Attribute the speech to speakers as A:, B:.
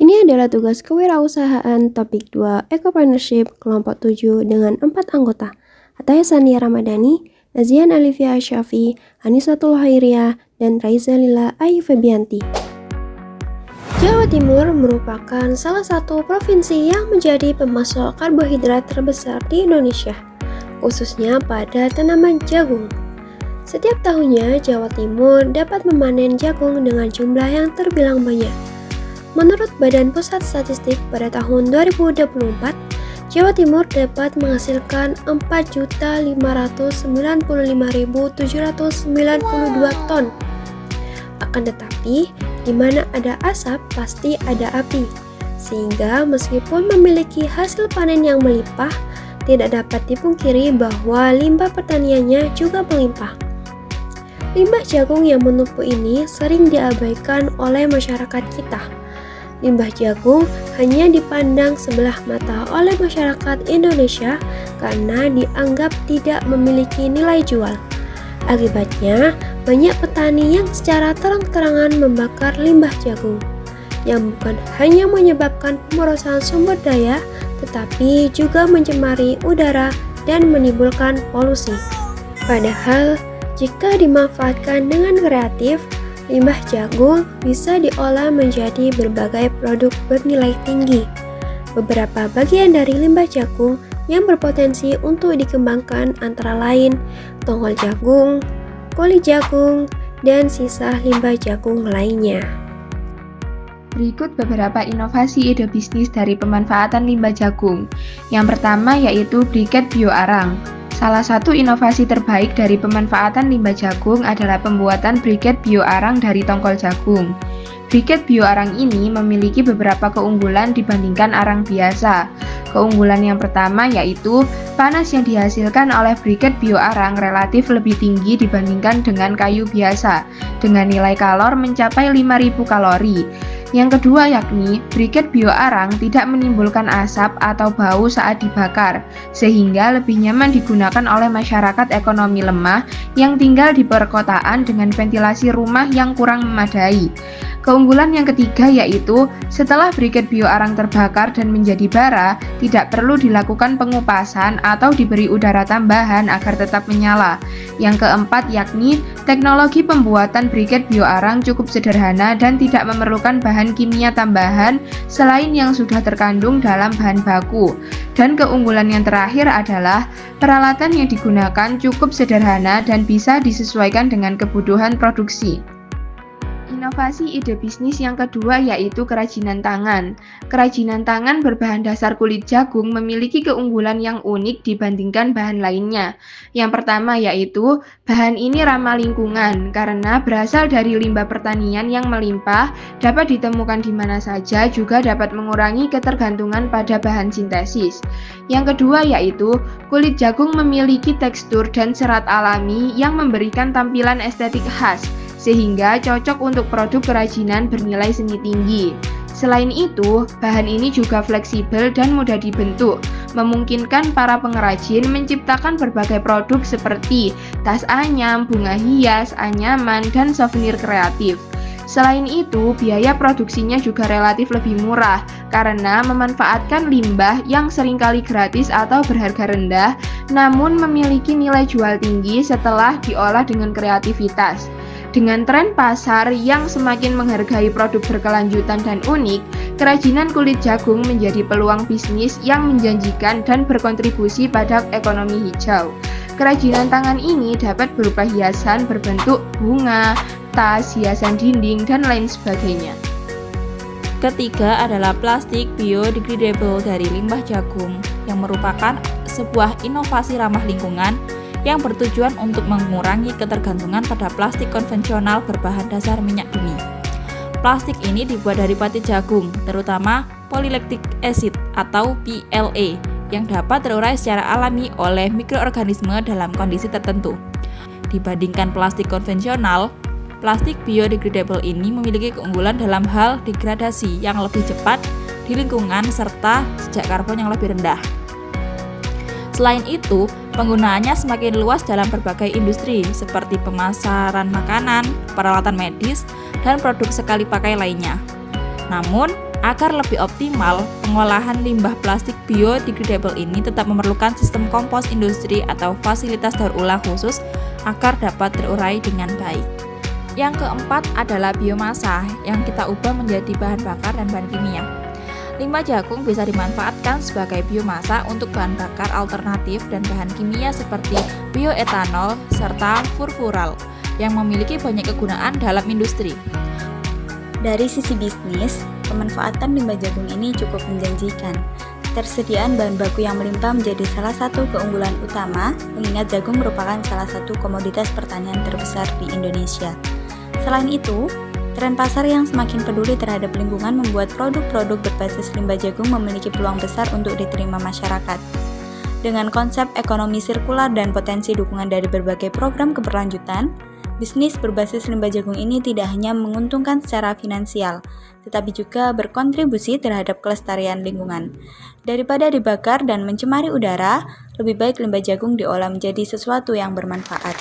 A: Ini adalah tugas kewirausahaan topik 2 Ecopreneurship kelompok 7 dengan 4 anggota. Ataya Sania Ramadhani, Nazian Alivia Syafi, Anisatul Hairiah, dan Raizalila Ayu Febianti. Jawa Timur merupakan salah satu provinsi yang menjadi pemasok karbohidrat terbesar di Indonesia, khususnya pada tanaman jagung. Setiap tahunnya, Jawa Timur dapat memanen jagung dengan jumlah yang terbilang banyak. Menurut Badan Pusat Statistik pada tahun 2024, Jawa Timur dapat menghasilkan 4.595.792 ton. Akan tetapi, di mana ada asap pasti ada api, sehingga meskipun memiliki hasil panen yang melimpah, tidak dapat dipungkiri bahwa limbah pertaniannya juga melimpah. Limbah jagung yang menumpuk ini sering diabaikan oleh masyarakat kita. Limbah jagung hanya dipandang sebelah mata oleh masyarakat Indonesia karena dianggap tidak memiliki nilai jual. Akibatnya, banyak petani yang secara terang-terangan membakar limbah jagung, yang bukan hanya menyebabkan pemborosan sumber daya, tetapi juga mencemari udara dan menimbulkan polusi. Padahal, jika dimanfaatkan dengan kreatif, limbah jagung bisa diolah menjadi berbagai produk bernilai tinggi. Beberapa bagian dari limbah jagung yang berpotensi untuk dikembangkan antara lain tongkol jagung, kulit jagung, dan sisa limbah jagung lainnya.
B: Berikut beberapa inovasi ide bisnis dari pemanfaatan limbah jagung. Yang pertama yaitu briket bioarang. Salah satu inovasi terbaik dari pemanfaatan limbah jagung adalah pembuatan briket bioarang dari tongkol jagung. Briket bioarang ini memiliki beberapa keunggulan dibandingkan arang biasa. Keunggulan yang pertama yaitu panas yang dihasilkan oleh briket bioarang relatif lebih tinggi dibandingkan dengan kayu biasa, dengan nilai kalor mencapai 5.000 kalori. Yang kedua yakni, briket bioarang tidak menimbulkan asap atau bau saat dibakar, sehingga lebih nyaman digunakan oleh masyarakat ekonomi lemah yang tinggal di perkotaan dengan ventilasi rumah yang kurang memadai. Keunggulan yang ketiga yaitu, setelah briket bioarang terbakar dan menjadi bara, tidak perlu dilakukan pengupasan atau diberi udara tambahan agar tetap menyala. Yang keempat yakni, teknologi pembuatan briket bioarang cukup sederhana dan tidak memerlukan bahan kimia tambahan selain yang sudah terkandung dalam bahan baku. Dan keunggulan yang terakhir adalah, peralatan yang digunakan cukup sederhana dan bisa disesuaikan dengan kebutuhan produksi. Inovasi ide bisnis yang kedua yaitu kerajinan tangan. Kerajinan tangan berbahan dasar kulit jagung memiliki keunggulan yang unik dibandingkan bahan lainnya. Yang pertama yaitu, bahan ini ramah lingkungan karena berasal dari limbah pertanian yang melimpah, dapat ditemukan di mana saja, juga dapat mengurangi ketergantungan pada bahan sintesis. Yang kedua yaitu, kulit jagung memiliki tekstur dan serat alami yang memberikan tampilan estetik khas, sehingga cocok untuk produk kerajinan bernilai seni tinggi. Selain itu, bahan ini juga fleksibel dan mudah dibentuk, memungkinkan para pengrajin menciptakan berbagai produk seperti tas anyam, bunga hias, anyaman, dan souvenir kreatif. Selain itu, biaya produksinya juga relatif lebih murah karena memanfaatkan limbah yang seringkali gratis atau berharga rendah, namun memiliki nilai jual tinggi setelah diolah dengan kreativitas. Dengan tren pasar yang semakin menghargai produk berkelanjutan dan unik, kerajinan kulit jagung menjadi peluang bisnis yang menjanjikan dan berkontribusi pada ekonomi hijau. Kerajinan tangan ini dapat berupa hiasan berbentuk bunga, tas, hiasan dinding, dan lain sebagainya.
C: Ketiga adalah plastik biodegradable dari limbah jagung, yang merupakan sebuah inovasi ramah lingkungan yang bertujuan untuk mengurangi ketergantungan pada plastik konvensional berbahan dasar minyak bumi. Plastik ini dibuat dari pati jagung, terutama polylactic acid atau PLA, yang dapat terurai secara alami oleh mikroorganisme dalam kondisi tertentu. Dibandingkan plastik konvensional, plastik biodegradable ini memiliki keunggulan dalam hal degradasi yang lebih cepat di lingkungan serta jejak karbon yang lebih rendah. Selain itu, penggunaannya semakin luas dalam berbagai industri seperti pemasaran makanan, peralatan medis, dan produk sekali pakai lainnya. Namun, Agar lebih optimal, pengolahan limbah plastik biodegradable ini tetap memerlukan sistem kompos industri atau fasilitas daur ulang khusus agar dapat terurai dengan baik. Yang keempat adalah biomasa yang kita ubah menjadi bahan bakar dan bahan kimia. Limbah jagung bisa dimanfaatkan sebagai biomasa untuk bahan bakar alternatif dan bahan kimia seperti bioetanol serta furfural yang memiliki banyak kegunaan dalam industri.
D: Dari sisi bisnis, pemanfaatan limbah jagung ini cukup menjanjikan. Ketersediaan bahan baku yang melimpah menjadi salah satu keunggulan utama, mengingat jagung merupakan salah satu komoditas pertanian terbesar di Indonesia. Selain itu, tren pasar yang semakin peduli terhadap lingkungan membuat produk-produk berbasis limbah jagung memiliki peluang besar untuk diterima masyarakat. Dengan konsep ekonomi sirkular dan potensi dukungan dari berbagai program keberlanjutan, bisnis berbasis limbah jagung ini tidak hanya menguntungkan secara finansial, tetapi juga berkontribusi terhadap kelestarian lingkungan. Daripada dibakar dan mencemari udara, lebih baik limbah jagung diolah menjadi sesuatu yang bermanfaat.